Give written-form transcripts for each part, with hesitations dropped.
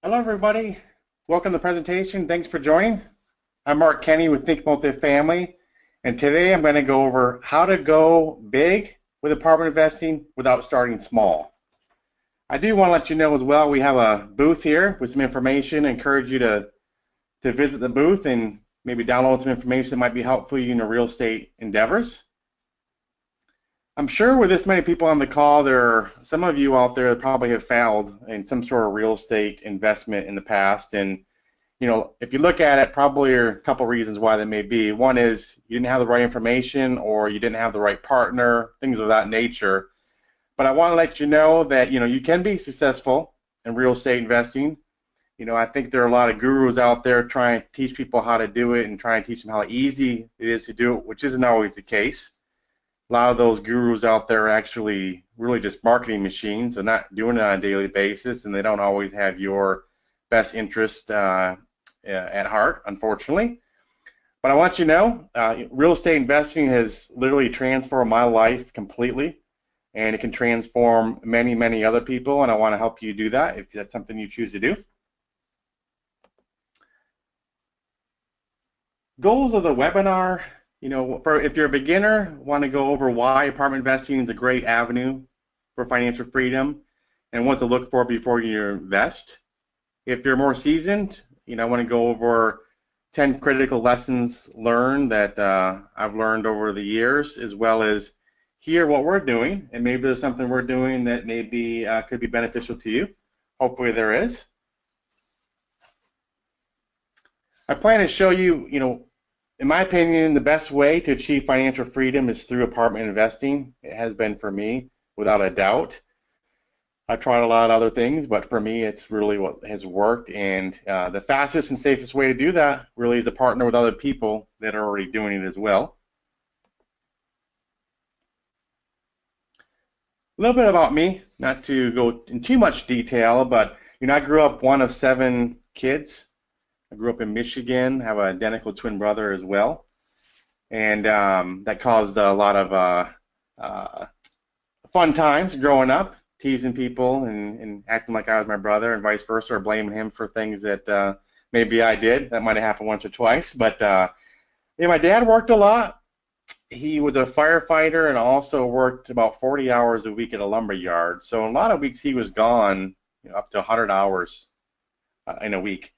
Hello, everybody. Welcome to the presentation. Thanks for joining. I'm Mark Kenny with Think Multifamily, and today I'm going to go over how to go big with apartment investing without starting small. I do want to let you know as well, we have a booth here with some information. I encourage you to visit the booth and maybe download some information that might be helpful to you in your real estate endeavors. I'm sure with this many people on the call, there are some of you out there that probably have failed in some sort of real estate investment in the past. And if you look at it, probably there are a couple reasons why that may be. One is you didn't have the right information or you didn't have the right partner, things of that nature. But I want to let you know that, you can be successful in real estate investing. I think there are a lot of gurus out there trying to teach people how to do it and trying to teach them how easy it is to do it, which isn't always the case. A lot of those gurus out there are actually really just marketing machines. They're not doing it on a daily basis, and they don't always have your best interest at heart, unfortunately. But I want you to know, real estate investing has literally transformed my life completely, and it can transform many, many other people, and I want to help you do that if that's something you choose to do. Goals of the webinar, if you're a beginner, want to go over why apartment investing is a great avenue for financial freedom and what to look for before you invest. If you're more seasoned, I want to go over 10 critical lessons learned that I've learned over the years, as well as hear what we're doing, and maybe there's something we're doing that maybe could be beneficial to you. Hopefully there is. I plan to show you, in my opinion, the best way to achieve financial freedom is through apartment investing. It has been for me, without a doubt. I've tried a lot of other things, but for me, it's really what has worked. And the fastest and safest way to do that really is to partner with other people that are already doing it as well. A little bit about me, not to go in too much detail, but I grew up one of 7 kids. I grew up in Michigan, have an identical twin brother as well, and that caused a lot of fun times growing up, teasing people and acting like I was my brother and vice versa, or blaming him for things that maybe I did. That might have happened once or twice. But my dad worked a lot. He was a firefighter and also worked about 40 hours a week at a lumber yard. So in a lot of weeks he was gone, up to 100 hours in a week.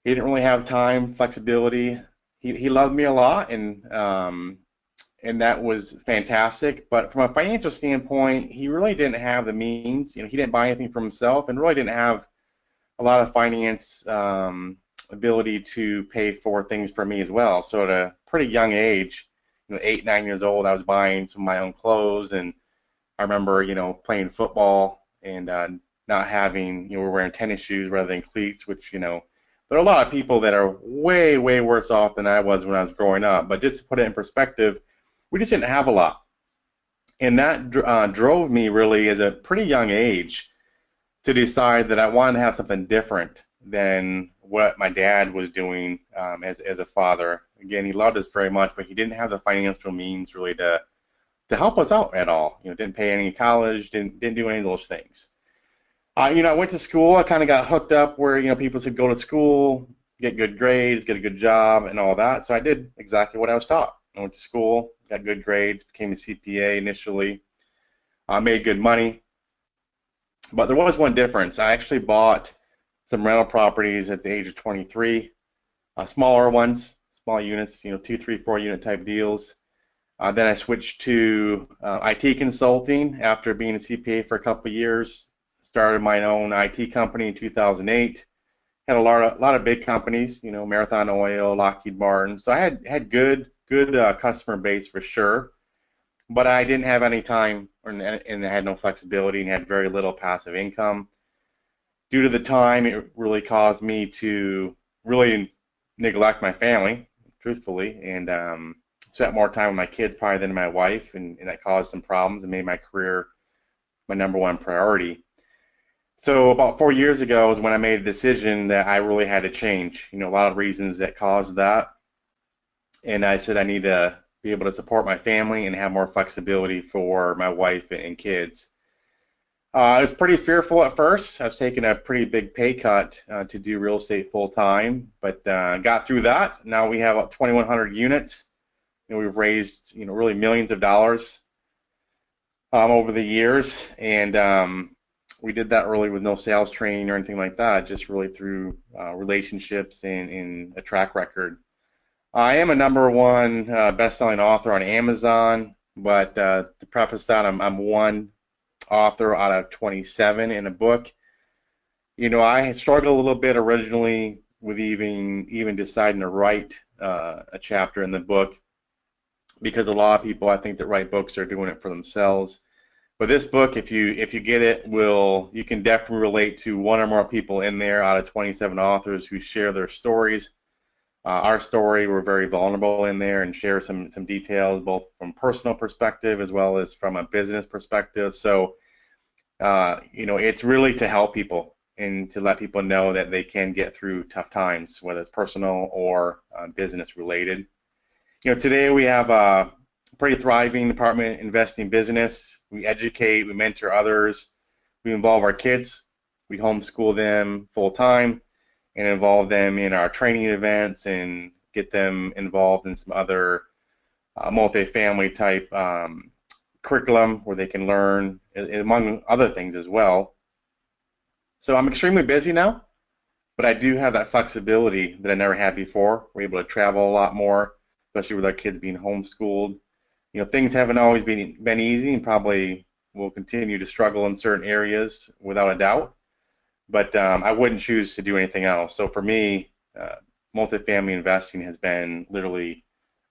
He didn't really have time, flexibility. He loved me a lot, and that was fantastic. But from a financial standpoint, he really didn't have the means. He didn't buy anything for himself, and really didn't have a lot of finance ability to pay for things for me as well. So at a pretty young age, 8, 9 years old, I was buying some of my own clothes, and I remember, playing football and not having, we're wearing tennis shoes rather than cleats, which, there are a lot of people that are way, way worse off than I was when I was growing up. But just to put it in perspective, we just didn't have a lot. And that drove me really as a pretty young age to decide that I wanted to have something different than what my dad was doing as a father. Again, he loved us very much, but he didn't have the financial means really to help us out at all. Didn't pay any college, didn't do any of those things. I went to school. I kind of got hooked up where people said go to school, get good grades, get a good job, and all that. So I did exactly what I was taught. I went to school, got good grades, became a CPA initially. I made good money, but there was one difference. I actually bought some rental properties at the age of 23, smaller ones, small units, 2, 3, 4 unit type deals. Then I switched to IT consulting after being a CPA for a couple of years. Started my own IT company in 2008. Had a lot of big companies, Marathon Oil, Lockheed Martin. So I had good customer base for sure, but I didn't have any time and I had no flexibility and had very little passive income. Due to the time, it really caused me to really neglect my family, truthfully, and spent more time with my kids probably than my wife, and that caused some problems and made my career my #1 priority. So about 4 years ago is when I made a decision that I really had to change. A lot of reasons that caused that. And I said I need to be able to support my family and have more flexibility for my wife and kids. I was pretty fearful at first. I was taking a pretty big pay cut to do real estate full time, but got through that. Now we have about 2,100 units, and we've raised, really millions of dollars over the years, and we did that really with no sales training or anything like that, just really through relationships and a track record. I am a number one best-selling author on Amazon, but to preface that, I'm one author out of 27 in a book. I struggled a little bit originally with even deciding to write a chapter in the book because a lot of people I think that write books are doing it for themselves. But this book, if you get it, will you can definitely relate to one or more people in there out of 27 authors who share their stories. Our story, we're very vulnerable in there and share some details both from personal perspective as well as from a business perspective. So it's really to help people and to let people know that they can get through tough times, whether it's personal or business related. Today we have a pretty thriving apartment investing business. We educate, we mentor others, we involve our kids, we homeschool them full time, and involve them in our training events and get them involved in some other multifamily type curriculum where they can learn, among other things as well. So I'm extremely busy now, but I do have that flexibility that I never had before. We're able to travel a lot more, especially with our kids being homeschooled. Things haven't always been easy and probably will continue to struggle in certain areas without a doubt. But I wouldn't choose to do anything else. So for me, multifamily investing has been literally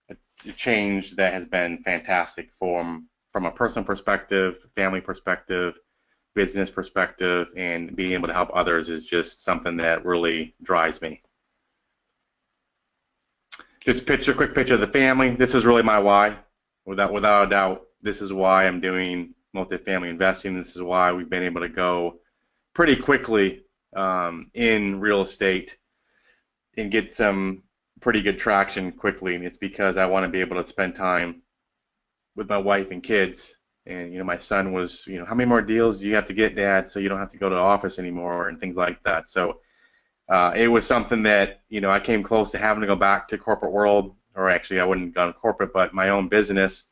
a change that has been fantastic from a personal perspective, family perspective, business perspective, and being able to help others is just something that really drives me. Just a quick picture of the family. This is really my why. Without a doubt, this is why I'm doing multifamily investing. This is why we've been able to go pretty quickly in real estate and get some pretty good traction quickly. And it's because I want to be able to spend time with my wife and kids. And my son was, how many more deals do you have to get, Dad, so you don't have to go to the office anymore and things like that. So it was something that I came close to having to go back to corporate world, or actually I wouldn't have gone corporate, but my own business,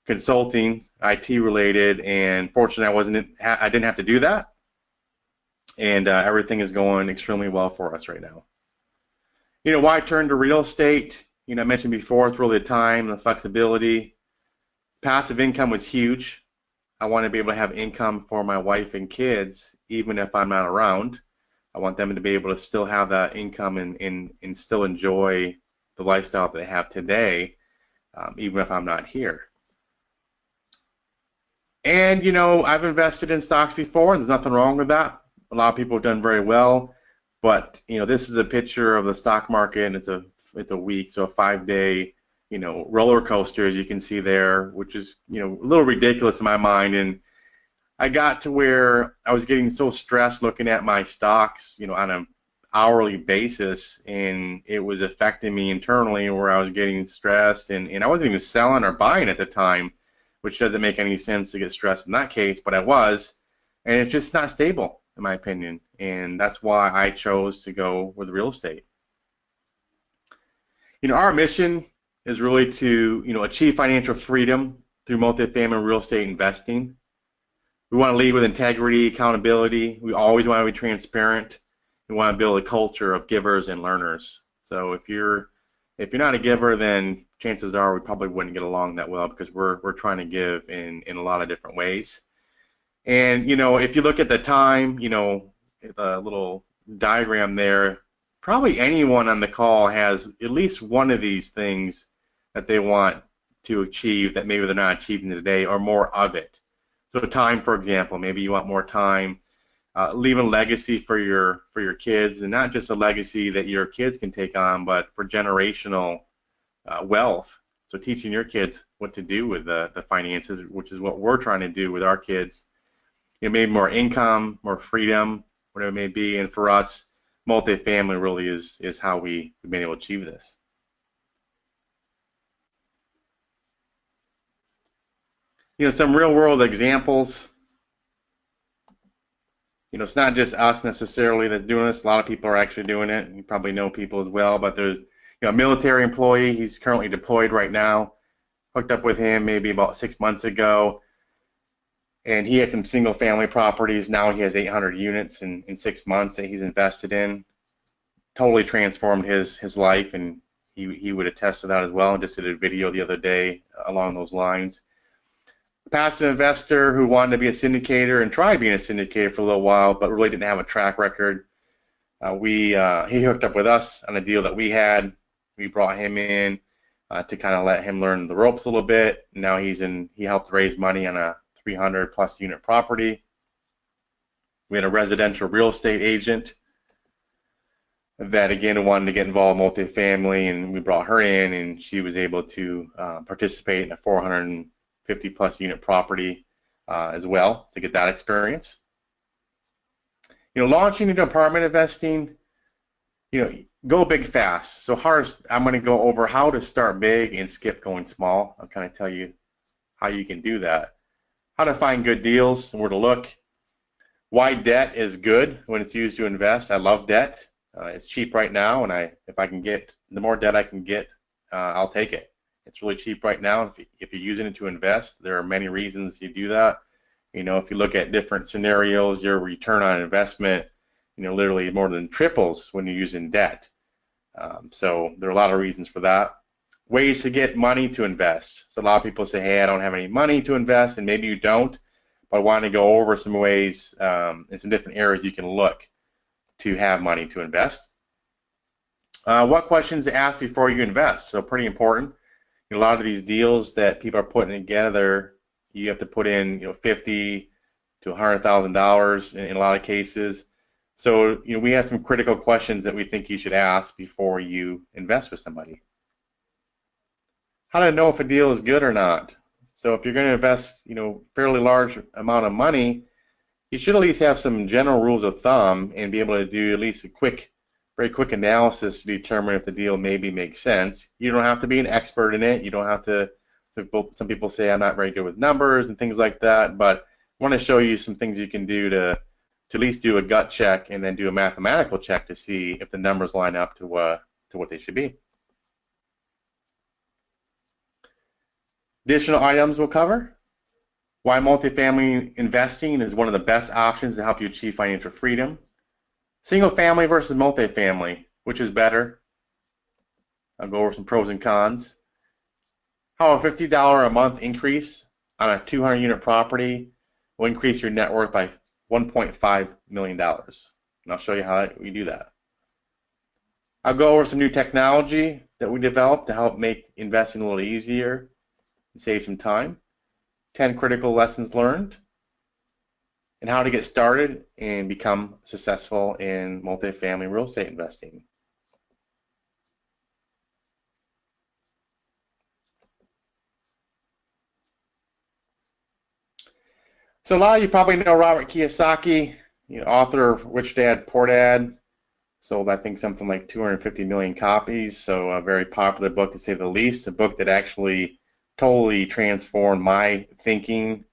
consulting, IT related, and fortunately I didn't have to do that, and everything is going extremely well for us right now. Why I turned to real estate? I mentioned before, it's really the time, the flexibility. Passive income was huge. I want to be able to have income for my wife and kids, even if I'm not around. I want them to be able to still have that income and still enjoy the lifestyle that they have today, even if I'm not here. And I've invested in stocks before, and there's nothing wrong with that. A lot of people have done very well, but this is a picture of the stock market, and it's a week, so a 5-day roller coaster, as you can see there, which is a little ridiculous in my mind. And I got to where I was getting so stressed looking at my stocks, on an hourly basis, and it was affecting me internally, where I was getting stressed, and I wasn't even selling or buying at the time, which doesn't make any sense to get stressed in that case, but I was, and it's just not stable, in my opinion, and that's why I chose to go with real estate. Our mission is really to, achieve financial freedom through multifamily real estate investing. We want to lead with integrity, accountability. We always want to be transparent. We want to build a culture of givers and learners. So if you're not a giver, then chances are we probably wouldn't get along that well, because we're trying to give in a lot of different ways. And if you look at the time, the little diagram there, probably anyone on the call has at least one of these things that they want to achieve that maybe they're not achieving today, or more of it. So time, for example, maybe you want more time, leaving a legacy for your kids, and not just a legacy that your kids can take on, but for generational wealth. So teaching your kids what to do with the finances, which is what we're trying to do with our kids. Maybe more income, more freedom, whatever it may be. And for us, multifamily really is how we've been able to achieve this. Some real world examples. It's not just us necessarily that's doing this. A lot of people are actually doing it. You probably know people as well, but there's, a military employee. He's currently deployed right now. Hooked up with him maybe about 6 months ago, and he had some single family properties. Now he has 800 units in 6 months that he's invested in. Totally transformed his life, and he would attest to that as well. And just did a video the other day along those lines. Passive investor who wanted to be a syndicator and tried being a syndicator for a little while, but really didn't have a track record. He hooked up with us on a deal that we had. We brought him in to kind of let him learn the ropes a little bit. Now he helped raise money on a 300 plus unit property. We had a residential real estate agent that again wanted to get involved in multifamily, and we brought her in, and she was able to participate in a 450 plus unit property as well to get that experience. Launching into apartment investing, go big fast. So first, I'm going to go over how to start big and skip going small. I'll kind of tell you how you can do that. How to find good deals and where to look. Why debt is good when it's used to invest. I love debt. It's cheap right now, and if I can get the more debt I can get, I'll take it. It's really cheap right now. If you're using it to invest, there are many reasons you do that. If you look at different scenarios, your return on investment, literally more than triples when you're using debt. So there are a lot of reasons for that. Ways to get money to invest. So a lot of people say, hey, I don't have any money to invest, and maybe you don't, but I want to go over some ways and some different areas you can look to have money to invest. What questions to ask before you invest? So pretty important. A lot of these deals that people are putting together, you have to put in $50,000 to $100,000 in a lot of cases. So we have some critical questions that we think you should ask before you invest with somebody. How to know if a deal is good or not. So if you're going to invest fairly large amount of money, you should at least have some general rules of thumb and be able to do at least a very quick analysis to determine if the deal maybe makes sense. You don't have to be an expert in it. You don't have to. Some people say I'm not very good with numbers and things like that, but I want to show you some things you can do to at least do a gut check and then do a mathematical check to see if the numbers line up to what they should be. Additional items we'll cover. Why multifamily investing is one of the best options to help you achieve financial freedom. Single family versus multifamily, which is better? I'll go over some pros and cons. How a $50 a month increase on a 200 unit property will increase your net worth by $1.5 million. And I'll show you how we do that. I'll go over some new technology that we developed to help make investing a little easier and save some time. 10 critical lessons learned, and how to get started and become successful in multifamily real estate investing. So a lot of you probably know Robert Kiyosaki, author of Rich Dad, Poor Dad. Sold, I think, something like 250 million copies. So a very popular book, to say the least. A book that actually totally transformed my thinking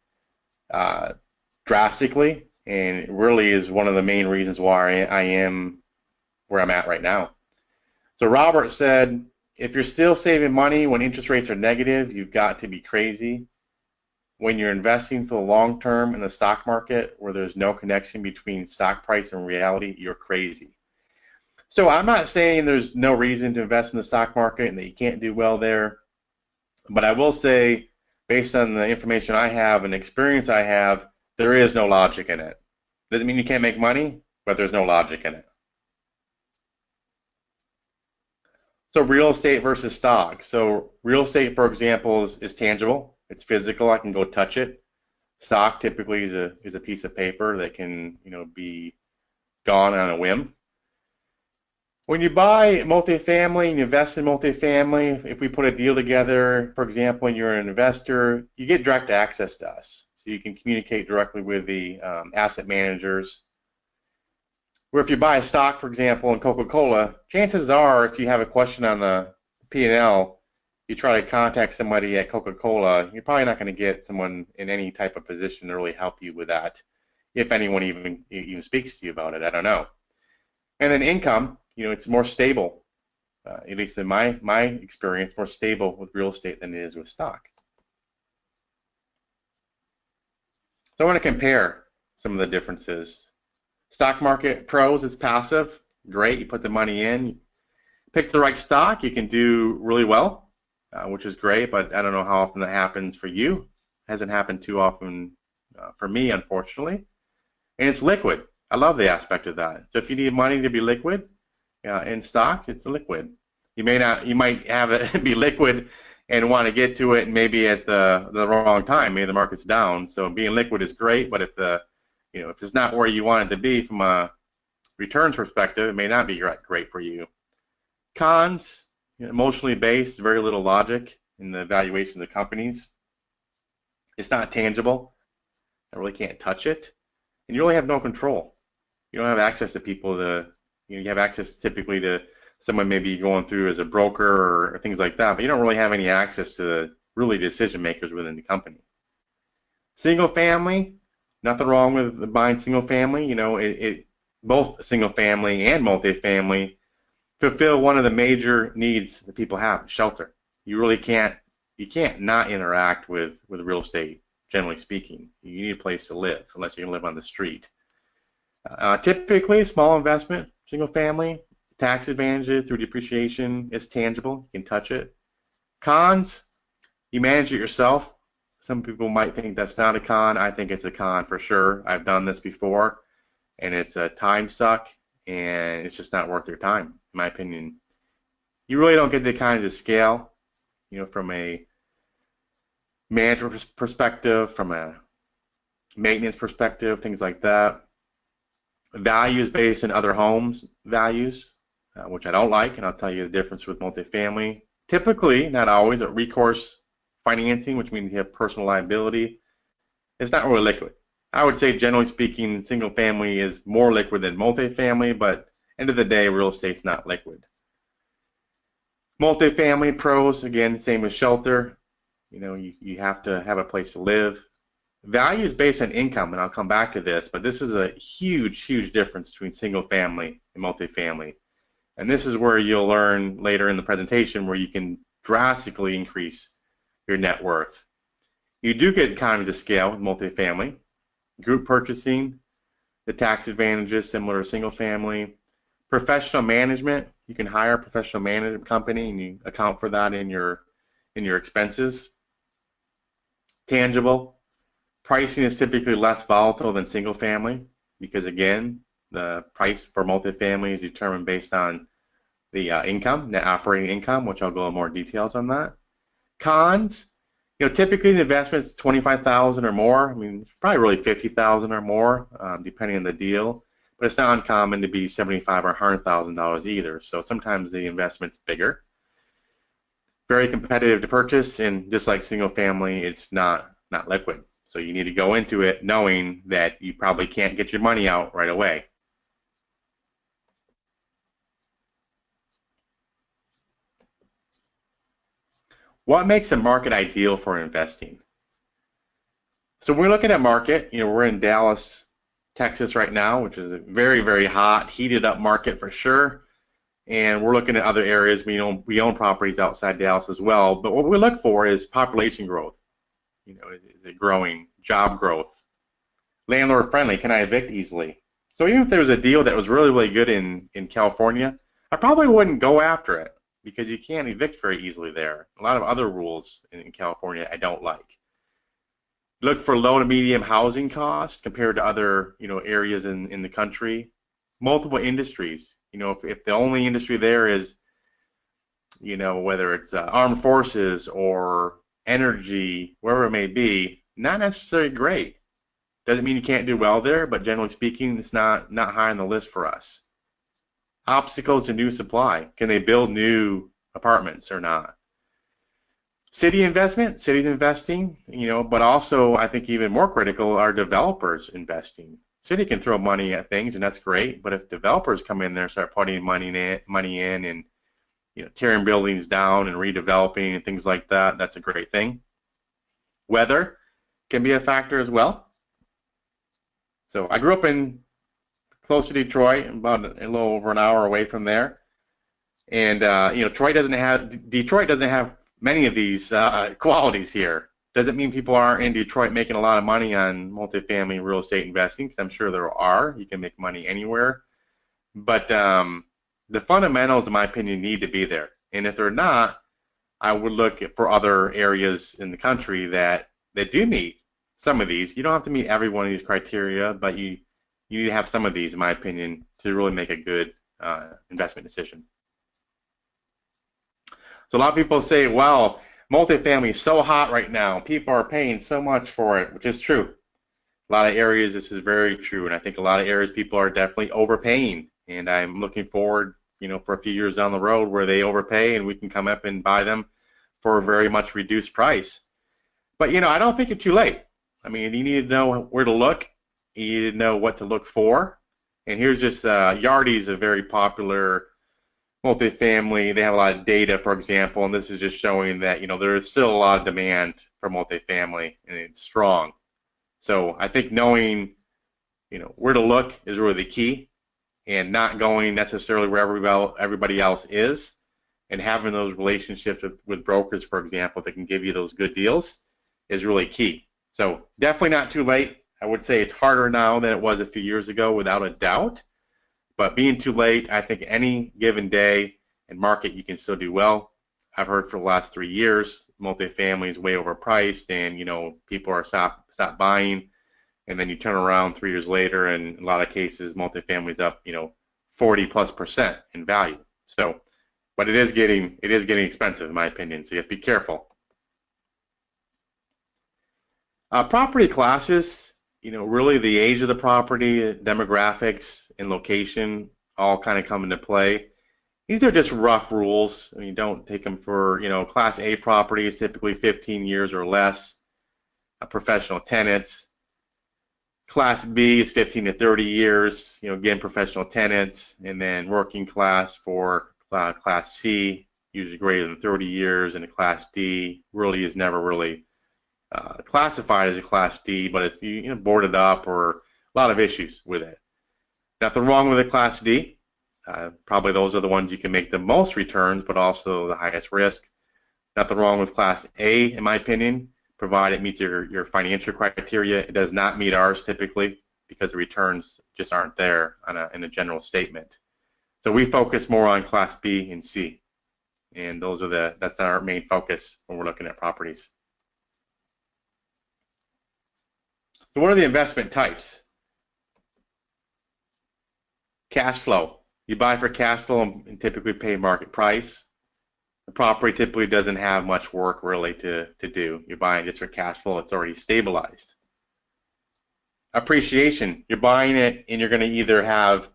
drastically, and it really is one of the main reasons why I am where I'm at right now. So Robert said, if you're still saving money when interest rates are negative, you've got to be crazy. When you're investing for the long term in the stock market where there's no connection between stock price and reality, you're crazy. So I'm not saying there's no reason to invest in the stock market and that you can't do well there, but I will say, based on the information I have and experience I have, there is no logic in it. Doesn't mean you can't make money, but there's no logic in it. So real estate versus stock. So real estate, for example, is tangible. It's physical. I can go touch it. Stock typically is a piece of paper that can be gone on a whim. When you buy multifamily and you invest in multifamily, if we put a deal together, for example, and you're an investor, you get direct access to us. So you can communicate directly with the asset managers. Where if you buy a stock, for example, in Coca-Cola, chances are if you have a question on the P&L, you try to contact somebody at Coca-Cola, you're probably not going to get someone in any type of position to really help you with that. if anyone even speaks to you about it. I don't know. And then income, it's more stable, at least in my experience, more stable with real estate than it is with stock. So I want to compare some of the differences. Stock market pros is passive. Great, you put the money in, pick the right stock, you can do really well, which is great, but I don't know how often that happens for you. It hasn't happened too often for me, unfortunately. And it's liquid. I love the aspect of that. So if you need money to be liquid in stocks, it's liquid. You might have it be liquid and want to get to it maybe at the wrong time. Maybe the market's down. So being liquid is great, but if it's not where you want it to be from a returns perspective, it may not be great for you. Cons, emotionally based, very little logic in the valuation of the companies. It's not tangible. I really can't touch it. And you really have no control. You don't have access to people you have access typically to someone maybe going through as a broker or things like that, but you don't really have any access to the really decision makers within the company. Single family, nothing wrong with buying single family. Both single family and multifamily fulfill one of the major needs that people have, shelter. You can't not interact with real estate, generally speaking. You need a place to live, unless you live on the street. Typically, small investment, single family, tax advantages through depreciation is tangible. You can touch it. Cons, you manage it yourself. Some people might think that's not a con. I think it's a con for sure. I've done this before, and it's a time suck, and it's just not worth your time, in my opinion. You really don't get the kinds of scale, from a management perspective, from a maintenance perspective, things like that. Values based on other homes values, which I don't like, and I'll tell you the difference with multifamily. Typically, not always, but recourse financing, which means you have personal liability, it's not really liquid. I would say, generally speaking, single family is more liquid than multifamily, but end of the day, real estate's not liquid. Multifamily pros, again, same as shelter. You have to have a place to live. Value is based on income, and I'll come back to this, but this is a huge, huge difference between single family and multifamily. And this is where you'll learn later in the presentation where you can drastically increase your net worth. You do get economies of scale with multifamily, group purchasing, the tax advantages similar to single family, professional management. You can hire a professional management company and you account for that in your expenses. Tangible. Pricing is typically less volatile than single family because, again, the price for multifamily is determined based on the income, net operating income, which I'll go into more details on that. Cons, typically the investment is $25,000 or more. I mean, it's probably really $50,000 or more, depending on the deal. But it's not uncommon to be $75,000 or $100,000 either. So sometimes the investment's bigger. Very competitive to purchase, and just like single family, it's not liquid. So you need to go into it knowing that you probably can't get your money out right away. What makes a market ideal for investing? So we're looking at market, we're in Dallas, Texas right now, which is a very, very hot, heated up market for sure. And we're looking at other areas. We own properties outside Dallas as well. But what we look for is population growth. Is it growing? Job growth. Landlord friendly. Can I evict easily? So even if there was a deal that was really, really good in California, I probably wouldn't go after it because you can't evict very easily there. A lot of other rules in California I don't like. Look for low to medium housing costs compared to other areas in the country. Multiple industries. If the only industry there is whether it's armed forces or energy, wherever it may be, not necessarily great. Doesn't mean you can't do well there, but generally speaking, it's not high on the list for us. Obstacles to new supply. Can they build new apartments or not? City investment, cities investing, but also I think even more critical are developers investing. City can throw money at things, and that's great, but if developers come in there and start putting money in and tearing buildings down and redeveloping and things like that, that's a great thing. Weather can be a factor as well. So I grew up in close to Detroit, about a little over an hour away from there. And Detroit doesn't have many of these qualities here. Doesn't mean people aren't in Detroit making a lot of money on multifamily real estate investing, because I'm sure there are. You can make money anywhere. But the fundamentals, in my opinion, need to be there. And if they're not, I would look for other areas in the country that do meet some of these. You don't have to meet every one of these criteria, but you need to have some of these, in my opinion, to really make a good investment decision. So a lot of people say, well, multifamily is so hot right now. People are paying so much for it, which is true. A lot of areas, this is very true. And I think a lot of areas people are definitely overpaying. And I'm looking forward, for a few years down the road where they overpay and we can come up and buy them for a very much reduced price. But, I don't think it's too late. I mean, you need to know where to look. You need to know what to look for. And here's just, Yardi is a very popular multifamily. They have a lot of data, for example, and this is just showing that, there is still a lot of demand for multifamily and it's strong. So I think knowing, where to look is really the key, and not going necessarily where everybody else is, and having those relationships with brokers, for example, that can give you those good deals is really key. So definitely not too late. I would say it's harder now than it was a few years ago, without a doubt. But being too late, I think any given day and market, you can still do well. I've heard for the last 3 years, multifamily is way overpriced, and people are stop buying, and then you turn around 3 years later, and in a lot of cases, multifamily is up 40+% in value. So, but it is getting expensive, in my opinion. So you have to be careful. Property classes, really the age of the property, demographics, and location all kind of come into play. These are just rough rules. I mean, don't take them for, Class A properties, typically 15 years or less. Professional tenants. Class B is 15 to 30 years, again, professional tenants. And then working class for Class C, usually greater than 30 years. And a Class D really is never really classified as a Class D, but it's boarded up, or a lot of issues with it. Nothing wrong with a Class D. Probably those are the ones you can make the most returns, but also the highest risk. Nothing wrong with Class A, in my opinion, provided it meets your financial criteria. It does not meet ours typically, because the returns just aren't there in a general statement. So we focus more on Class B and C, and that's our main focus when we're looking at properties. So what are the investment types? Cash flow. You buy for cash flow and typically pay market price. The property typically doesn't have much work really to do. You're buying just for cash flow. It's already stabilized. Appreciation. You're buying it and you're going to either have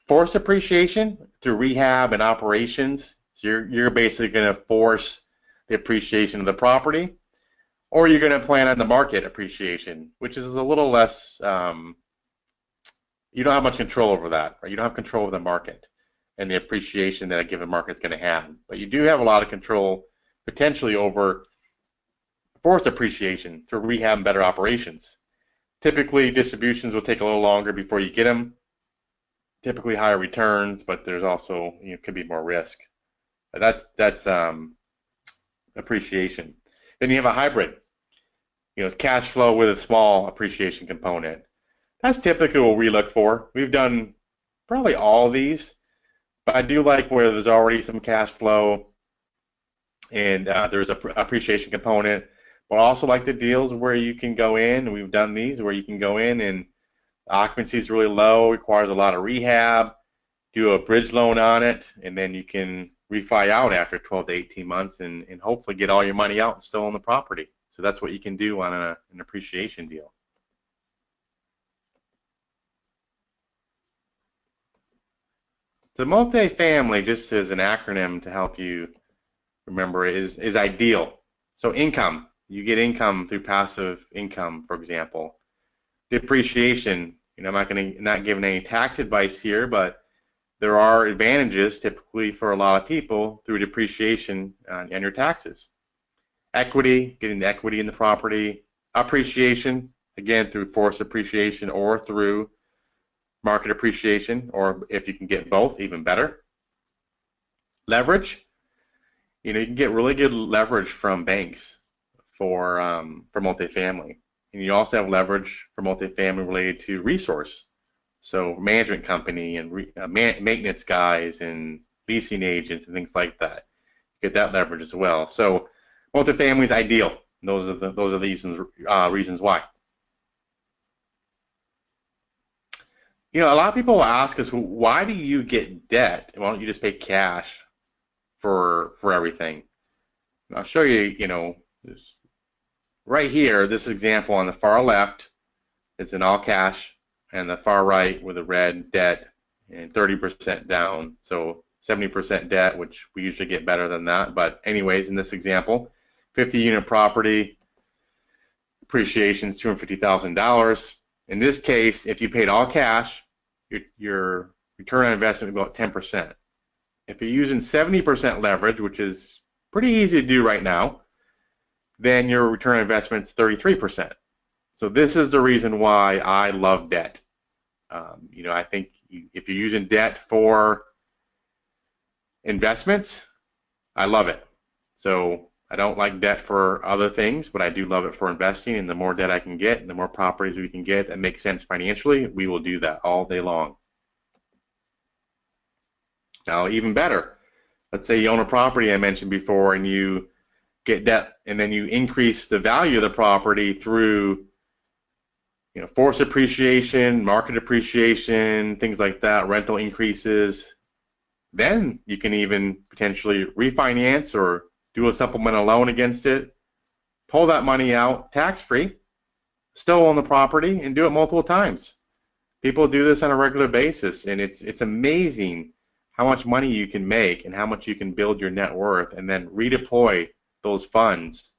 forced appreciation through rehab and operations. So you're basically going to force the appreciation of the property, or you're going to plan on the market appreciation, which is a little less, you don't have much control over that, right? You don't have control over the market and the appreciation that a given market is going to have. But you do have a lot of control potentially over forced appreciation through rehab and better operations. Typically, distributions will take a little longer before you get them. Typically higher returns, but there's also, could be more risk. That's appreciation. Then you have a hybrid. It's cash flow with a small appreciation component. That's typically what we look for. We've done probably all of these, but I do like where there's already some cash flow and there's a appreciation component. But I also like the deals where you can go in, and we've done these, where you can go in and occupancy is really low, requires a lot of rehab, do a bridge loan on it, and then you can refi out after 12 to 18 months and hopefully get all your money out and still own the property. So that's what you can do on an appreciation deal. So multifamily, just as an acronym to help you remember, is ideal. So income, you get income through passive income, for example. Depreciation, I'm not giving any tax advice here, but there are advantages typically for a lot of people through depreciation on your taxes. Equity, getting the equity in the property. Appreciation, again, through forced appreciation or through market appreciation, or if you can get both, even better. Leverage, you know, you can get really good leverage from banks for multifamily. And you also have leverage for multifamily related to resource. So management company and maintenance guys and leasing agents and things like that. Get that leverage as well. So multifamily is ideal. Those are the reasons why. You know, a lot of people ask us, why do you get debt? Why don't you just pay cash for everything? And I'll show you, you know, right here, this example on the far left is in all cash, and the far right with a red debt and 30% down. So 70% debt, which we usually get better than that. But anyways, in this example, 50 unit property, appreciation is $250,000. In this case, if you paid all cash, your return on investment would be about 10%. If you're using 70% leverage, which is pretty easy to do right now, then your return on investment is 33%. So this is the reason why I love debt. You know, I think if you're using debt for investments, I love it. So I don't like debt for other things, but I do love it for investing. And the more debt I can get, and the more properties we can get that make sense financially, we will do that all day long. Now, even better, let's say you own a property I mentioned before, and you get debt, and then you increase the value of the property through, you know, forced appreciation, market appreciation, things like that, rental increases. Then you can even potentially refinance or do a supplemental loan against it, pull that money out tax-free, still own the property, and do it multiple times. People do this on a regular basis, and it's amazing how much money you can make and how much you can build your net worth, and then redeploy those funds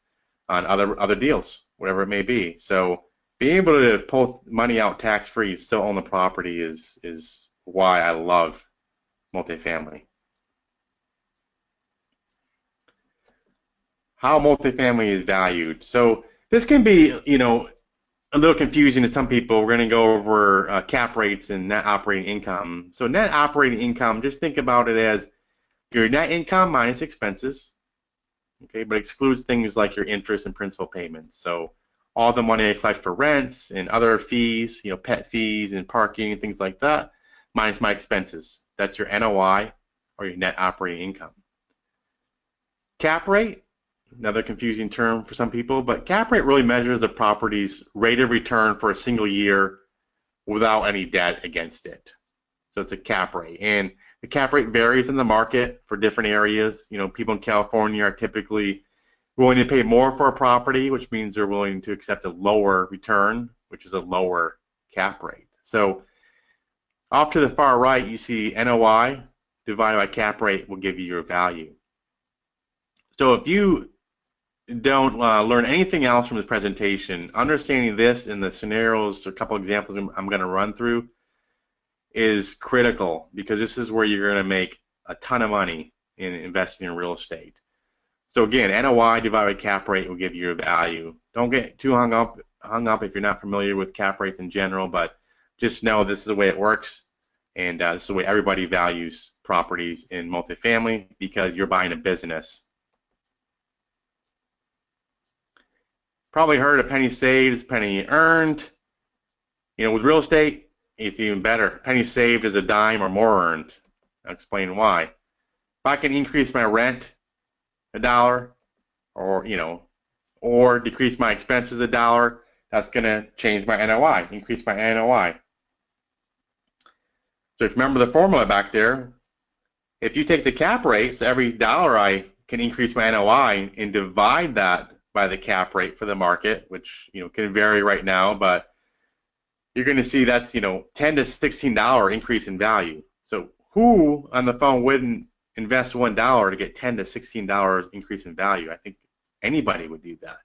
on other deals, whatever it may be. So being able to pull money out tax-free, still own the property is why I love multifamily. How multifamily is valued. So this can be, you know, a little confusing to some people. We're going to go over cap rates and net operating income. So net operating income, just think about it as your net income minus expenses, okay, but excludes things like your interest and principal payments. So all the money I collect for rents and other fees, you know, pet fees and parking and things like that, minus my expenses. That's your NOI or your net operating income. Cap rate, another confusing term for some people, but cap rate really measures the property's rate of return for a single year without any debt against it. So it's a cap rate. And the cap rate varies in the market for different areas. You know, people in California are typically willing to pay more for a property, which means they're willing to accept a lower return, which is a lower cap rate. So off to the far right, you see NOI divided by cap rate will give you your value. So if you don't learn anything else from this presentation, understanding this and the scenarios, a couple examples I'm going to run through, is critical, because this is where you're going to make a ton of money in investing in real estate. So again, NOI divided by cap rate will give you your value. Don't get too hung up if you're not familiar with cap rates in general, but just know this is the way it works, and this is the way everybody values properties in multifamily, because you're buying a business. Probably heard a penny saved is a penny earned. You know, with real estate, it's even better. Penny saved is a dime or more earned. I'll explain why. If I can increase my rent $1, or or decrease my expenses $1, that's going to change my NOI, increase my NOI. So if you remember the formula back there, if you take the cap rate, so every $1 I can increase my NOI, and divide that by the cap rate for the market, which can vary right now, but you're going to see that's $10 to $16 increase in value. So who on the phone wouldn't invest $1 to get $10 to $16 increase in value? I think anybody would do that.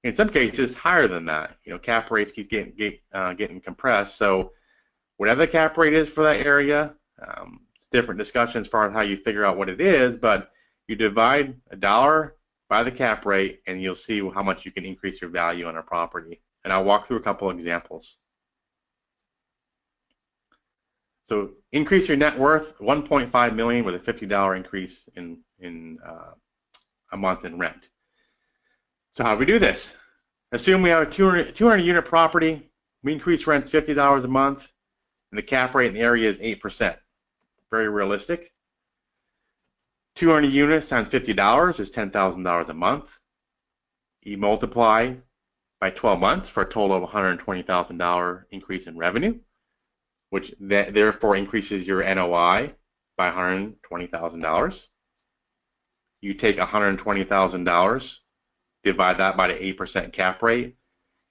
In some cases, higher than that. Cap rates keep getting compressed. So whatever the cap rate is for that area, it's a different discussion as far as how you figure out what it is, but you divide $1 by the cap rate, and you'll see how much you can increase your value on a property. and I'll walk through a couple of examples. So increase your net worth, 1.5 million with a $50 increase in a month in rent. So how do we do this? Assume we have a 200 unit property. We increase rents $50 a month, and the cap rate in the area is 8%. Very realistic. 200 units times $50 is $10,000 a month. You multiply by 12 months for a total of $120,000 increase in revenue, which therefore increases your NOI by $120,000. You take $120,000, divide that by the 8% cap rate,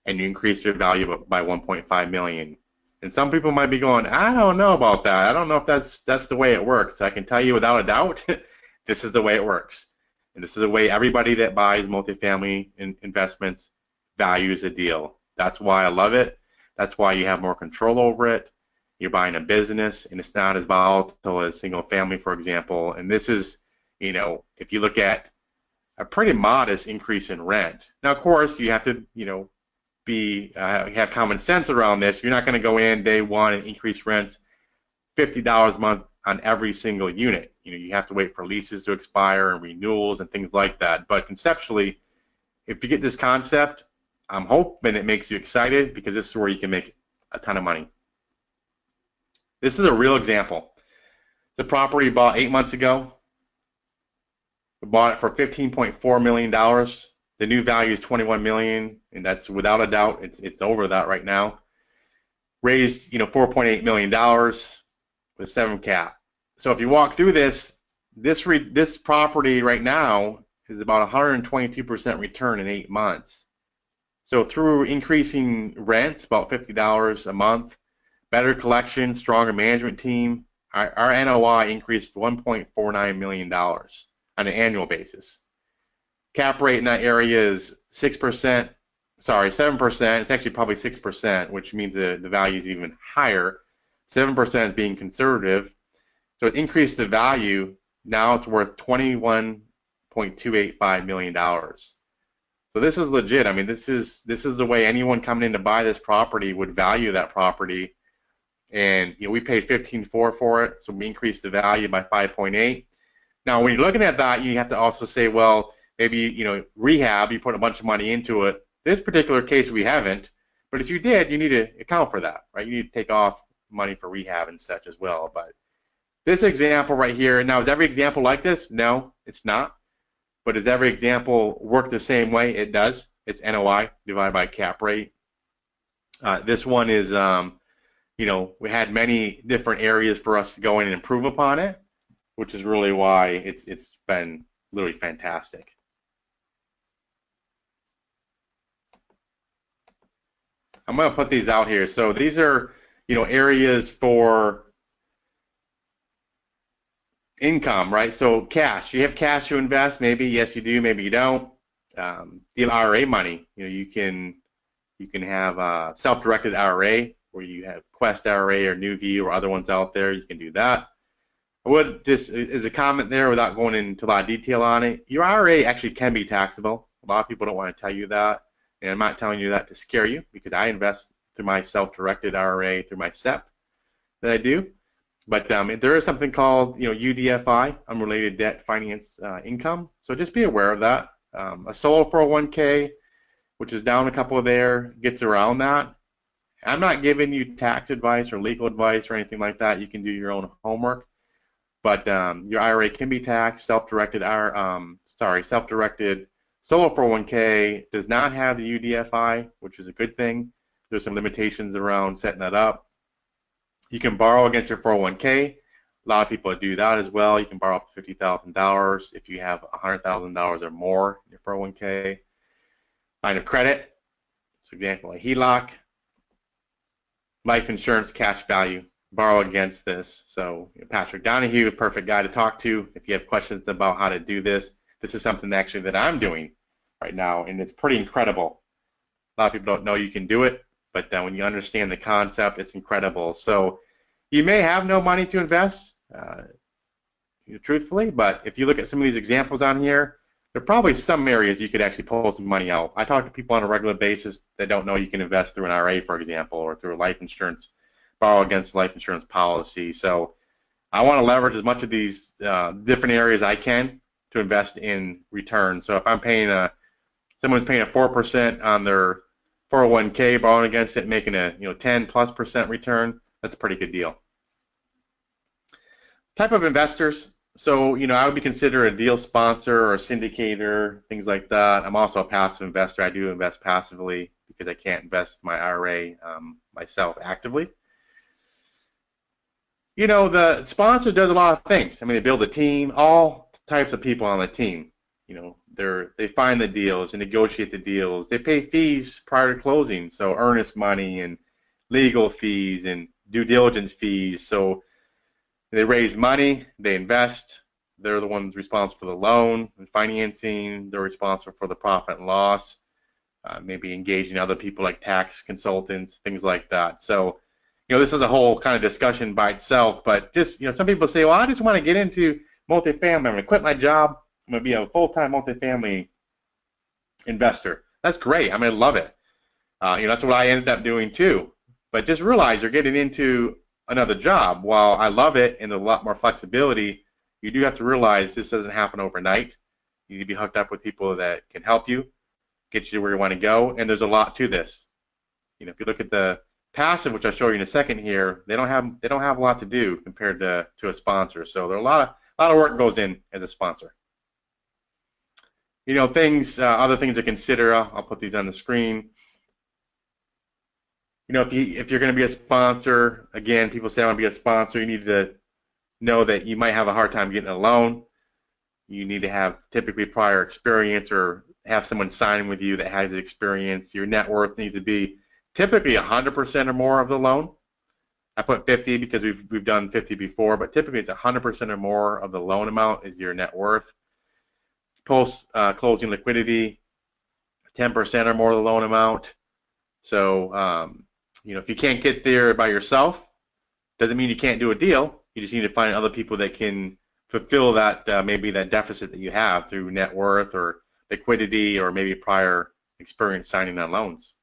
and you increase your value by 1.5 million. And some people might be going, I don't know about that. I don't know if that's the way it works. I can tell you without a doubt, this is the way it works. And this is the way everybody that buys multifamily investments values a deal. That's why I love it. That's why you have more control over it. You're buying a business, and it's not as volatile as single family, for example. And this is, if you look at a pretty modest increase in rent. Now, of course, you have to, have common sense around this. You're not going to go in day one and increase rents $50 a month on every single unit. You have to wait for leases to expire and renewals and things like that. But conceptually, if you get this concept, I'm hoping it makes you excited, because this is where you can make a ton of money. This is a real example. It's a property we bought 8 months ago. We bought it for $15.4 million. The new value is $21 million, and that's without a doubt, it's over that right now. Raised, $4.8 million with 7 cap. So if you walk through this property right now is about 122% return in 8 months. So through increasing rents, about $50 a month, better collection, stronger management team, our NOI increased $1.49 million on an annual basis. Cap rate in that area is 7%. It's actually probably 6%, which means the value is even higher. 7% is being conservative. So it increased the value. Now it's worth $21.285 million. So this is legit. I mean, this is the way anyone coming in to buy this property would value that property. And we paid $15.4 for it, so we increased the value by 5.8. Now, when you're looking at that, you have to also say, well, maybe rehab. You put a bunch of money into it. This particular case, we haven't. But if you did, you need to account for that, right? You need to take off money for rehab and such as well. But this example right here. Now, is every example like this? No, it's not. But does every example work the same way? It does. It's NOI divided by cap rate. This one is, we had many different areas for us to go in and improve upon it, which is really why it's been literally fantastic. I'm going to put these out here. So these are, areas for income, right? So cash. You have cash to invest. Maybe yes, you do. Maybe you don't. The IRA money. You can have self-directed IRA, where you have Quest IRA or New View or other ones out there. You can do that. I would just, as a comment there, without going into a lot of detail on it, your IRA actually can be taxable. A lot of people don't want to tell you that, and I'm not telling you that to scare you, because I invest through my self-directed IRA, through my SEP that I do. But there is something called, UDFI, unrelated debt finance income. So just be aware of that. A solo 401k, which is down a couple there, gets around that. I'm not giving you tax advice or legal advice or anything like that. You can do your own homework. But your IRA can be taxed. Self-directed solo 401k does not have the UDFI, which is a good thing. There's some limitations around setting that up. You can borrow against your 401k. A lot of people do that as well. You can borrow up to $50,000 if you have $100,000 or more in your 401k. Line of credit, so example, a HELOC. Life insurance cash value, borrow against this. So Patrick Donahue, a perfect guy to talk to if you have questions about how to do this. This is something actually that I'm doing right now, and it's pretty incredible. A lot of people don't know you can do it, but when you understand the concept, it's incredible. So you may have no money to invest, truthfully, but if you look at some of these examples on here, there are probably some areas you could actually pull some money out. I talk to people on a regular basis that don't know you can invest through an IRA, for example, or through a life insurance, borrow against life insurance policy. So I want to leverage as much of these different areas I can to invest in returns. So if I'm paying someone's paying a 4% on their 401k, borrowing against it, making a 10+% return, that's a pretty good deal. Type of investors. So, I would be considered a deal sponsor or a syndicator, things like that. I'm also a passive investor. I do invest passively because I can't invest my IRA myself actively. The sponsor does a lot of things. I mean, they build a team, all types of people on the team. They find the deals and negotiate the deals. They pay fees prior to closing, so earnest money and legal fees and due diligence fees. So they raise money, they invest. They're the ones responsible for the loan and financing. They're responsible for the profit and loss, maybe engaging other people like tax consultants, things like that. So, this is a whole kind of discussion by itself, but just, some people say, well, I just want to get into multifamily. I'm going to quit my job. I'm going to be a full-time multifamily investor. That's great. I'm going to love it. That's what I ended up doing too. But just realize you're getting into another job. While I love it and there's a lot more flexibility, you do have to realize this doesn't happen overnight. You need to be hooked up with people that can help you, get you to where you want to go, and there's a lot to this. If you look at the passive, which I'll show you in a second here, they don't have a lot to do compared to a sponsor. So there are a lot of work goes in as a sponsor. Other things to consider. I'll put these on the screen. If you're going to be a sponsor, again, people say I want to be a sponsor. You need to know that you might have a hard time getting a loan. You need to have typically prior experience or have someone sign with you that has experience. Your net worth needs to be typically 100% or more of the loan. I put 50 because we've done 50 before, but typically it's 100% or more of the loan amount is your net worth. Post closing liquidity, 10% or more of the loan amount. So if you can't get there by yourself, doesn't mean you can't do a deal. You just need to find other people that can fulfill that maybe that deficit that you have through net worth or liquidity or maybe prior experience signing on loans.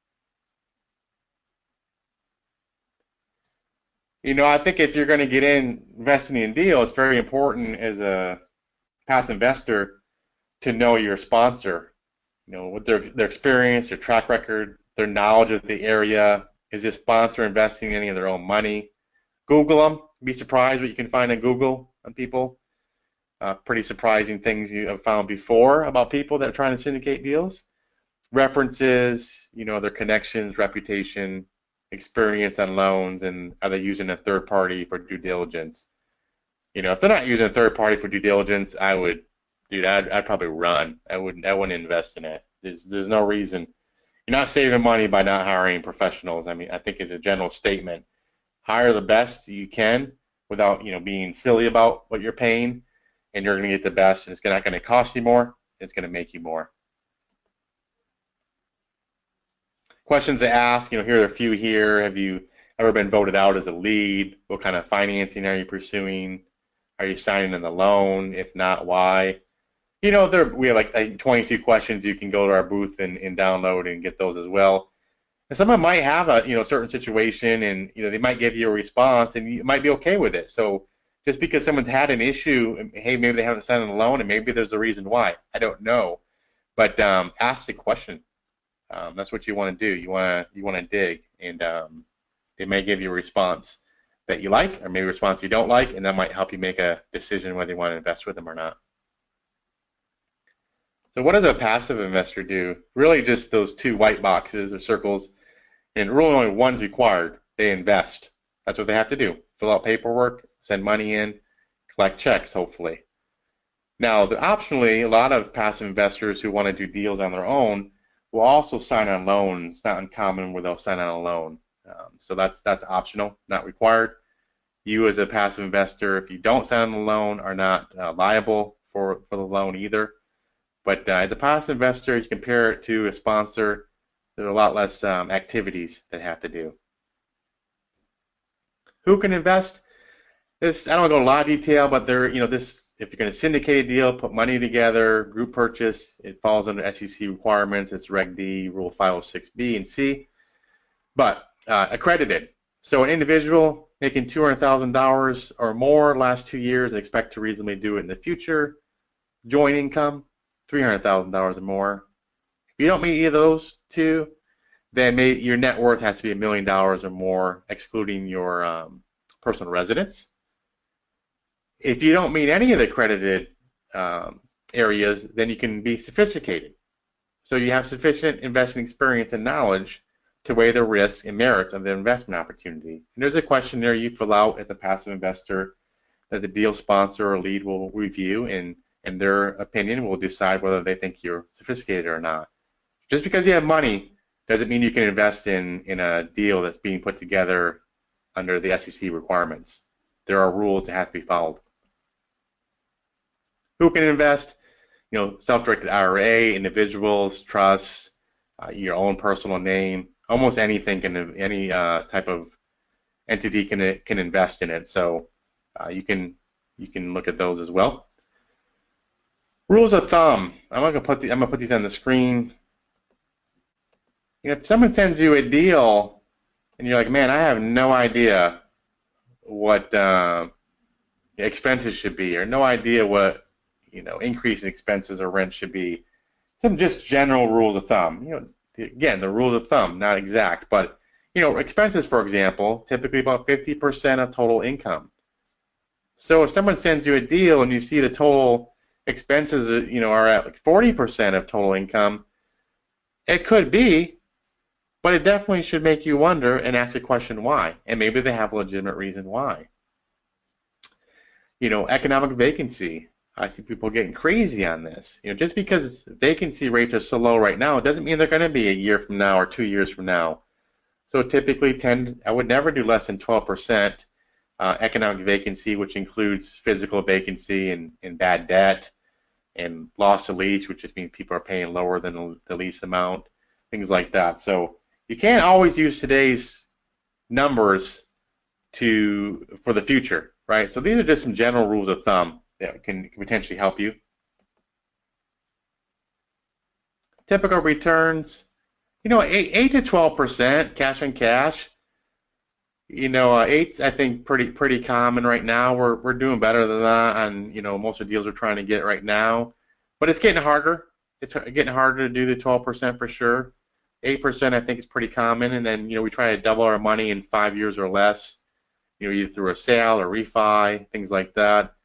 I think if you're going to get in investing in a deal, it's very important as a passive investor to know your sponsor. What their experience, their track record, their knowledge of the area. Is this sponsor investing any of their own money? Google them. Be surprised what you can find on Google on people. Pretty surprising things you have found before about people that are trying to syndicate deals. References, their connections, reputation, experience on loans, and are they using a third party for due diligence? If they're not using a third party for due diligence, I'd probably run. I wouldn't invest in it. There's no reason. You're not saving money by not hiring professionals. I mean, I think it's a general statement. Hire the best you can without, being silly about what you're paying, and you're going to get the best, and it's not going to cost you more. It's going to make you more. Questions to ask, here are a few here. Have you ever been voted out as a lead? What kind of financing are you pursuing? Are you signing in the loan? If not, why? We have like 22 questions. You can go to our booth and download and get those as well. And someone might have a certain situation, and they might give you a response, and you might be okay with it. So just because someone's had an issue, hey, maybe they haven't signed a loan, and maybe there's a reason why. I don't know, but ask the question. That's what you want to do. You want to dig, and they may give you a response that you like, or maybe a response you don't like, and that might help you make a decision whether you want to invest with them or not. So what does a passive investor do? Really just those two white boxes or circles, and really only one's required. They invest. That's what they have to do. Fill out paperwork, send money in, collect checks, hopefully. Now, optionally, a lot of passive investors who want to do deals on their own will also sign on loans. Not uncommon where they'll sign on a loan. So that's optional, not required. You as a passive investor, if you don't sign on the loan, are not liable for the loan either. But as a passive investor, you compare it to a sponsor, there's a lot less activities that have to do. Who can invest? I don't go into a lot of detail, but this if you're going to syndicate a deal, put money together, group purchase, it falls under SEC requirements. It's Reg D, Rule 506B and C, but accredited. So an individual making $200,000 or more last 2 years and expect to reasonably do it in the future, joint income, $300,000 or more. If you don't meet either of those two, then maybe your net worth has to be $1 million or more, excluding your personal residence. If you don't meet any of the accredited areas, then you can be sophisticated. So you have sufficient investing experience and knowledge to weigh the risks and merits of the investment opportunity. And there's a questionnaire you fill out as a passive investor that the deal sponsor or lead will review, and their opinion will decide whether they think you're sophisticated or not. Just because you have money doesn't mean you can invest in a deal that's being put together under the SEC requirements. There are rules that have to be followed. Who can invest? You know, self-directed IRA, individuals, trusts, your own personal name, almost anything any type of entity can invest in it. So you can look at those as well. Rules of thumb. I'm gonna put these on the screen. You know, if someone sends you a deal and you're like, man, I have no idea what expenses should be, or no idea what increase in expenses or rent should be. Some just general rules of thumb. You know, again, the rules of thumb, not exact, but expenses, for example, typically about 50% of total income. So if someone sends you a deal and you see the total expenses, are at like 40% of total income, it could be, but it definitely should make you wonder and ask the question why. And maybe they have a legitimate reason why. Economic vacancy. I see people getting crazy on this. Just because vacancy rates are so low right now, it doesn't mean they're going to be a year from now or 2 years from now. So typically, I would never do less than 12% economic vacancy, which includes physical vacancy and bad debt and loss of lease, which just means people are paying lower than the lease amount, things like that. So you can't always use today's numbers for the future, right? So these are just some general rules of thumb that can potentially help you. Typical returns, 8 to 12% cash on cash. 8's I think pretty common right now. We're doing better than that on most of the deals we're trying to get right now, but it's getting harder. It's getting harder to do the 12% for sure. 8% I think is pretty common, and then we try to double our money in 5 years or less. Either through a sale or refi, things like that.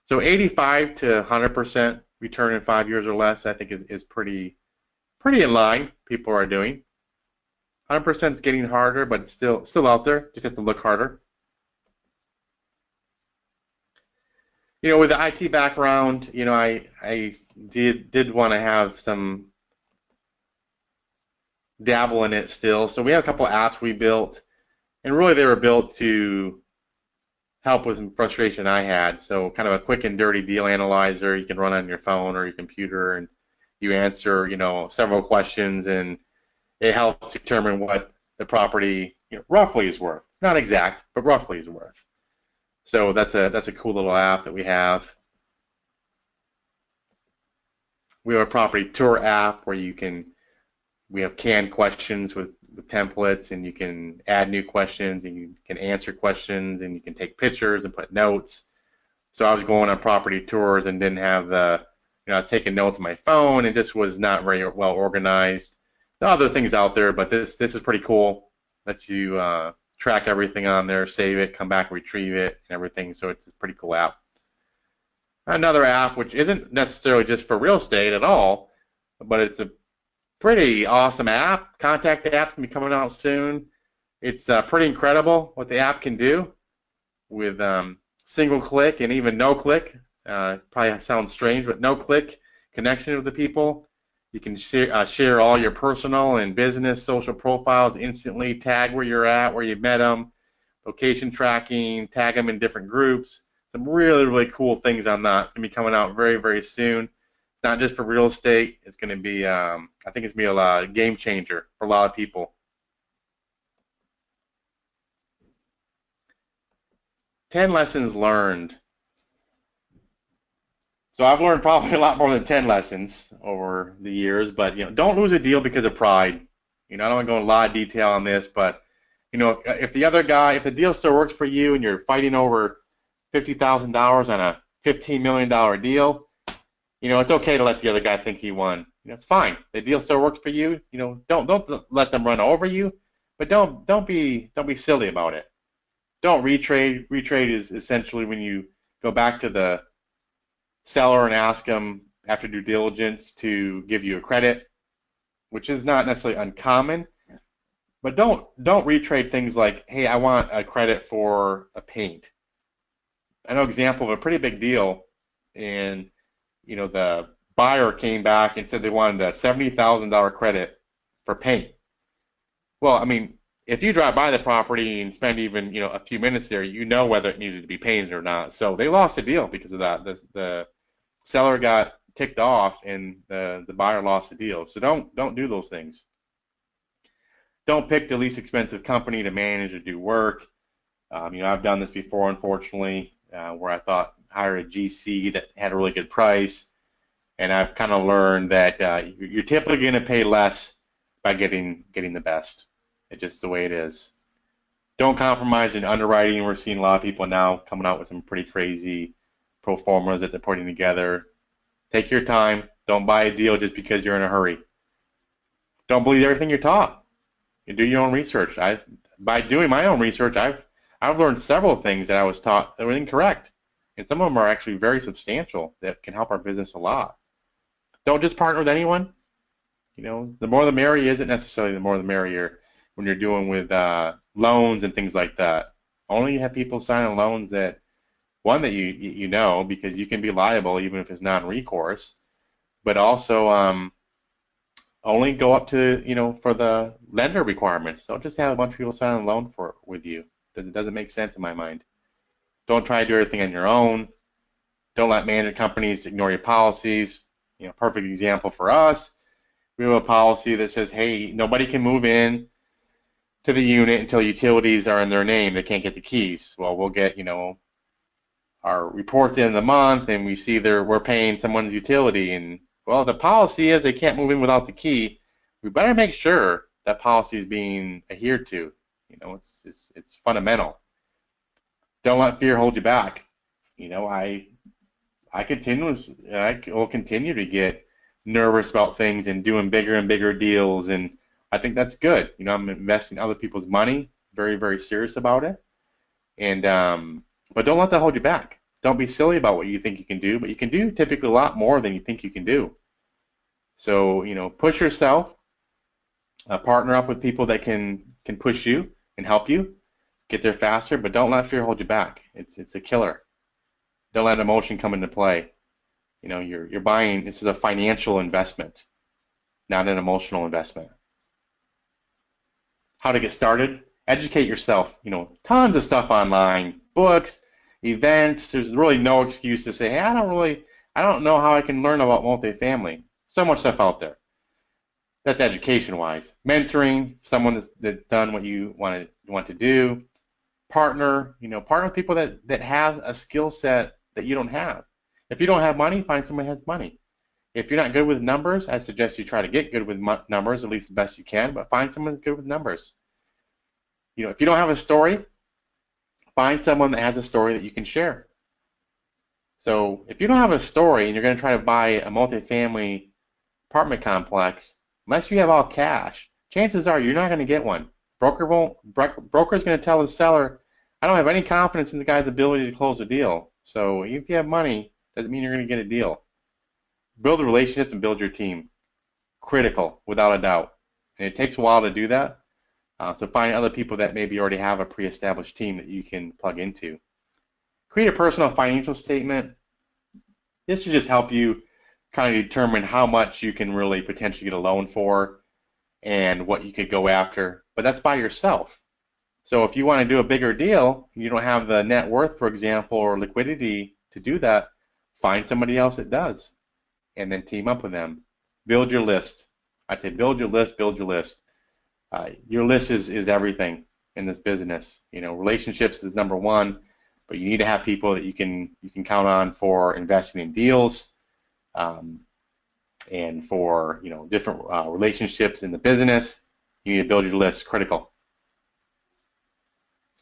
So 85 to 100% return in 5 years or less, I think is pretty in line. People are doing. 100% is getting harder, but it's still out there. Just have to look harder. With the IT background, I did want to have some dabble in it still. So we have a couple apps we built, and really they were built to help with some frustration I had. So kind of a quick and dirty deal analyzer you can run on your phone or your computer, and you answer several questions, and it helps determine what the property roughly is worth. It's not exact, but roughly is worth. So that's a cool little app that we have. We have a property tour app where we have canned questions with templates, and you can add new questions, and you can answer questions, and you can take pictures and put notes. So I was going on property tours and didn't have I was taking notes on my phone, and just was not very well organized. There are other things out there, but this is pretty cool. Lets you track everything on there, save it, come back, retrieve it, and everything. So it's a pretty cool app. Another app, which isn't necessarily just for real estate at all, but it's a pretty awesome app. Contact app's gonna be coming out soon. It's pretty incredible what the app can do with single click and even no click. Probably sounds strange, but no click connection with the people. You can share all your personal and business social profiles instantly, tag where you're at, where you met them, location tracking, tag them in different groups. Some really, really cool things on that. It's going to be coming out very, very soon. It's not just for real estate. It's going to be, I think it's going to be a game changer for a lot of people. 10 lessons learned. So I've learned probably a lot more than 10 lessons over the years, but don't lose a deal because of pride. I don't want to go into a lot of detail on this, but if the other guy, if the deal still works for you and you're fighting over $50,000 on a $15 million deal, it's okay to let the other guy think he won. It's fine. The deal still works for you. Don't let them run over you, but don't be silly about it. Don't retrade. Retrade is essentially when you go back to the seller and ask them after due diligence to give you a credit, which is not necessarily uncommon. But don't retrade things like, hey, I want a credit for a paint. I know an example of a pretty big deal, and the buyer came back and said they wanted a $70,000 credit for paint. Well, I mean, if you drive by the property and spend even a few minutes there, you know whether it needed to be painted or not. So they lost the deal because of that. The seller got ticked off, and the buyer lost the deal. So don't do those things. Don't pick the least expensive company to manage or do work. I've done this before, unfortunately, where I thought hire a GC that had a really good price, and I've kind of learned that you're typically going to pay less by getting the best. It's just the way it is. Don't compromise in underwriting. We're seeing a lot of people now coming out with some pretty crazy pro formas that they're putting together. Take your time. Don't buy a deal just because you're in a hurry. Don't believe everything you're taught. You do your own research. By doing my own research, I've learned several things that I was taught that were incorrect, and some of them are actually very substantial that can help our business a lot. Don't just partner with anyone. The more the merrier isn't necessarily the more the merrier when you're doing with loans and things like that. Only have people signing loans that one that you know because you can be liable even if it's non-recourse, but also only go up to for the lender requirements. Don't just have a bunch of people sign a loan with you. It doesn't make sense in my mind. Don't try to do everything on your own. Don't let management companies ignore your policies. Perfect example for us. We have a policy that says, hey, nobody can move in to the unit until utilities are in their name. They can't get the keys. Well, we'll get our reports at the end of the month, and we see we're paying someone's utility, and well, the policy is they can't move in without the key. We better make sure that policy is being adhered to. It's fundamental. Don't let fear hold you back. I will continue to get nervous about things and doing bigger and bigger deals, and I think that's good. I'm investing other people's money, very, very serious about it, and but don't let that hold you back. Don't be silly about what you think you can do, but you can do typically a lot more than you think you can do. So push yourself, partner up with people that can push you and help you get there faster, but don't let fear hold you back. It's a killer. Don't let emotion come into play. You're buying. This is a financial investment, not an emotional investment. How to get started? Educate yourself. Tons of stuff online, books, events. There's really no excuse to say, hey, I don't know how I can learn about multifamily. So much stuff out there. That's education-wise. Mentoring, someone that's done what you want to do. Partner with people that have a skill set that you don't have. If you don't have money, find someone who has money. If you're not good with numbers, I suggest you try to get good with numbers, at least the best you can, but find someone that's good with numbers. If you don't have a story, find someone that has a story that you can share. So if you don't have a story and you're going to try to buy a multifamily apartment complex, unless you have all cash, chances are you're not going to get one. Broker's going to tell the seller, I don't have any confidence in the guy's ability to close a deal. So if you have money, doesn't mean you're going to get a deal. Build relationships and build your team. Critical, without a doubt. And it takes a while to do that. So find other people that maybe already have a pre-established team that you can plug into. Create a personal financial statement. This should just help you kind of determine how much you can really potentially get a loan for and what you could go after. But that's by yourself. So if you want to do a bigger deal, you don't have the net worth, for example, or liquidity to do that, find somebody else that does, and then team up with them. Build your list. I'd say build your list, build your list. Your list is everything in this business. Relationships is number one, but you need to have people that you can count on for investing in deals, um, and for different relationships in the business. You need ability to list critical.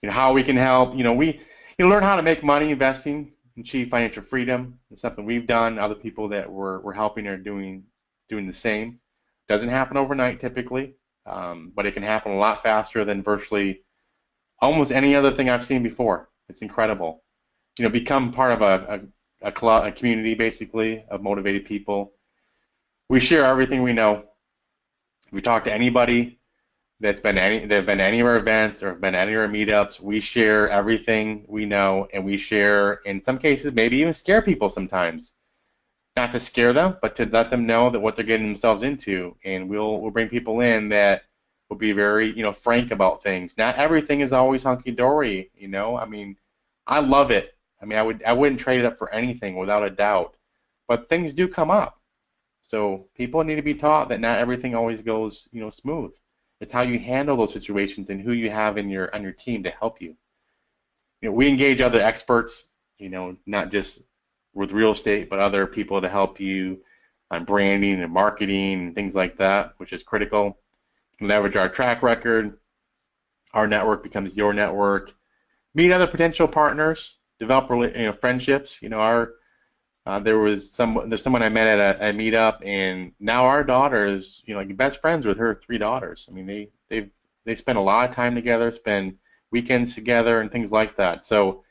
How we can help. We learn how to make money investing, achieve financial freedom. It's something we've done. Other people that we're helping are doing the same. Doesn't happen overnight typically, but it can happen a lot faster than virtually almost any other thing I've seen before. It's incredible. Become part of a club, a community basically of motivated people. We share everything we know. We talk to anybody they've been to any of our events or have been to any of our meetups. We share everything we know, and we share, in some cases, maybe even scare people sometimes. Not to scare them, but to let them know that what they're getting themselves into. And we'll bring people in that will be very, frank about things. Not everything is always hunky dory. I mean, I love it. I mean, I wouldn't trade it up for anything without a doubt. But things do come up. So people need to be taught that not everything always goes, smooth. It's how you handle those situations and who you have on your team to help you. We engage other experts, not just with real estate, but other people to help you on branding and marketing and things like that, which is critical. You can leverage our track record. Our network becomes your network. Meet other potential partners. Develop friendships. There's someone I met at a meetup, and now our daughter is like best friends with her three daughters. I mean, they spend a lot of time together, spend weekends together, and things like that. So,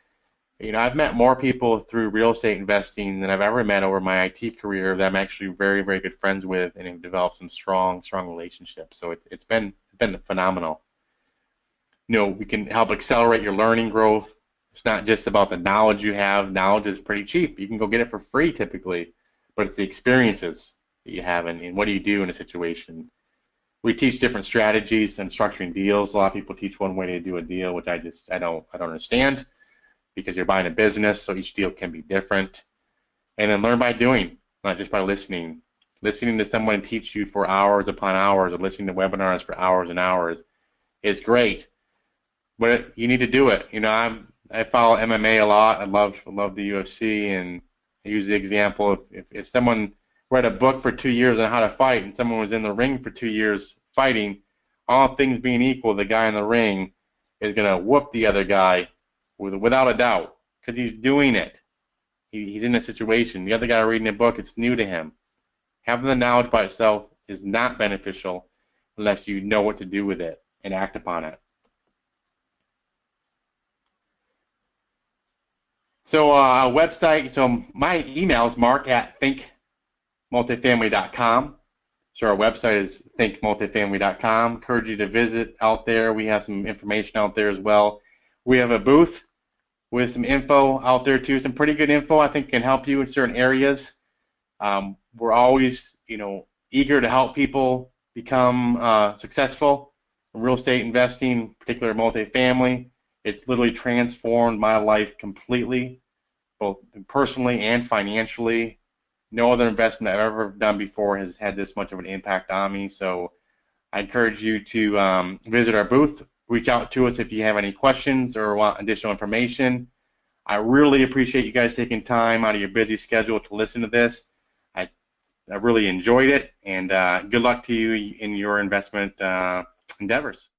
I've met more people through real estate investing than I've ever met over my IT career that I'm actually very, very good friends with, and have developed some strong, strong relationships. So it's been phenomenal. We can help accelerate your learning growth. It's not just about the knowledge you have. Knowledge is pretty cheap. You can go get it for free typically, but it's the experiences that you have and what do you do in a situation. We teach different strategies and structuring deals. A lot of people teach one way to do a deal, which I don't understand, because you're buying a business, so each deal can be different. And then learn by doing, not just by listening. Listening to someone teach you for hours upon hours, or listening to webinars for hours and hours is great, but you need to do it. I follow MMA a lot. I love the UFC, and I use the example of if someone read a book for 2 years on how to fight, and someone was in the ring for 2 years fighting, all things being equal, the guy in the ring is gonna whoop the other guy without a doubt, because he's doing it. He's in a situation. The other guy reading a book, it's new to him. Having the knowledge by itself is not beneficial unless you know what to do with it and act upon it. So website, so my email is mark@thinkmultifamily.com. So our website is thinkmultifamily.com. Encourage you to visit out there. We have some information out there as well. We have a booth with some info out there too, some pretty good info I think can help you in certain areas. We're always, eager to help people become successful in real estate investing, particularly multifamily. It's literally transformed my life completely, both personally and financially. No other investment I've ever done before has had this much of an impact on me. So I encourage you to visit our booth. Reach out to us if you have any questions or want additional information. I really appreciate you guys taking time out of your busy schedule to listen to this. I really enjoyed it, and good luck to you in your investment endeavors.